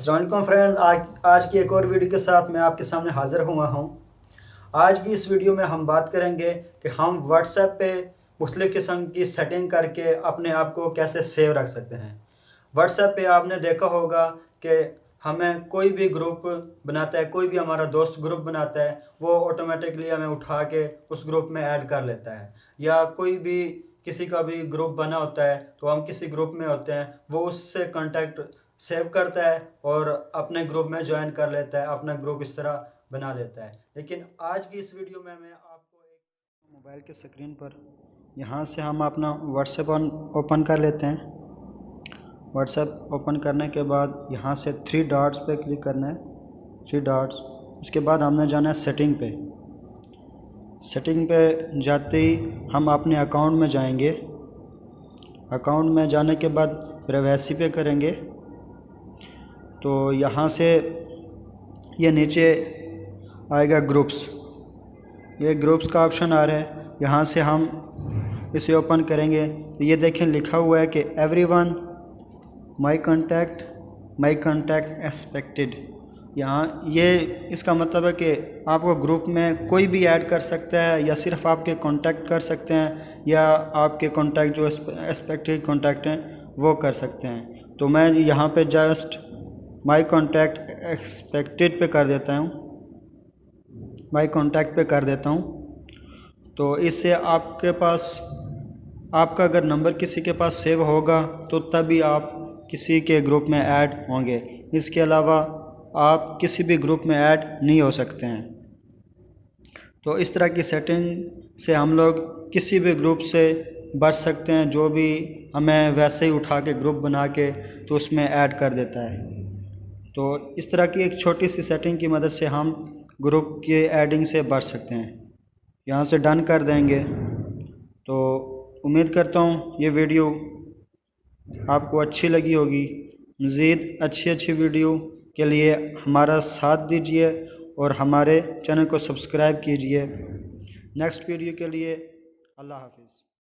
अस्सलाम वालेकुम फ्रेंड, आज की एक और वीडियो के साथ मैं आपके सामने हाज़िर हुआ हूँ। आज की इस वीडियो में हम बात करेंगे कि हम व्हाट्सएप पे मुख्तलिफ़ किस्म की सेटिंग करके अपने आप को कैसे सेव रख सकते हैं। व्हाट्सएप पे आपने देखा होगा कि हमें कोई भी ग्रुप बनाता है, कोई भी हमारा दोस्त ग्रुप बनाता है, वो ऑटोमेटिकली हमें उठा के उस ग्रुप में ऐड कर लेता है। या कोई भी किसी का भी ग्रुप बना होता है तो हम किसी ग्रुप में होते हैं, वो उससे कांटेक्ट सेव करता है और अपने ग्रुप में ज्वाइन कर लेता है, अपना ग्रुप इस तरह बना लेता है। लेकिन आज की इस वीडियो में मैं आपको एक मोबाइल के स्क्रीन पर यहाँ से हम अपना व्हाट्सएप ओपन कर लेते हैं। व्हाट्सएप ओपन करने के बाद यहाँ से 3 डॉट्स पे क्लिक करना है, 3 डॉट्स। उसके बाद हमने जाना है सेटिंग पे। सेटिंग पे जाते ही हम अपने अकाउंट में जाएंगे। अकाउंट में जाने के बाद प्राइवेसी पे करेंगे तो यहाँ से ये नीचे आएगा ग्रुप्स, ये ग्रुप्स का ऑप्शन आ रहा है। यहाँ से हम इसे ओपन करेंगे तो ये देखें लिखा हुआ है कि एवरीवन माय कांटेक्ट एक्सपेक्टेड। यहाँ ये इसका मतलब है कि आपको ग्रुप में कोई भी ऐड कर सकता है या सिर्फ आपके कांटेक्ट कर सकते हैं या आपके कांटेक्ट जो एक्सपेक्टेड कांटेक्ट हैं वो कर सकते हैं। तो मैं यहाँ पे जस्ट माय कांटेक्ट एक्सपेक्टेड पे कर देता हूँ, माय कांटेक्ट पे कर देता हूँ। तो इससे आपके पास आपका अगर नंबर किसी के पास सेव होगा तो तभी आप किसी के ग्रुप में ऐड होंगे। इसके अलावा आप किसी भी ग्रुप में ऐड नहीं हो सकते हैं। तो इस तरह की सेटिंग से हम लोग किसी भी ग्रुप से बच सकते हैं, जो भी हमें वैसे ही उठा के ग्रुप बना के तो उसमें ऐड कर देता है। तो इस तरह की एक छोटी सी सेटिंग की मदद से हम ग्रुप के ऐडिंग से बच सकते हैं। यहाँ से डन कर देंगे। तो उम्मीद करता हूँ ये वीडियो आपको अच्छी लगी होगी। मज़ीद अच्छी वीडियो के लिए हमारा साथ दीजिए और हमारे चैनल को सब्सक्राइब कीजिए। नेक्स्ट वीडियो के लिए अल्लाह हाफिज़।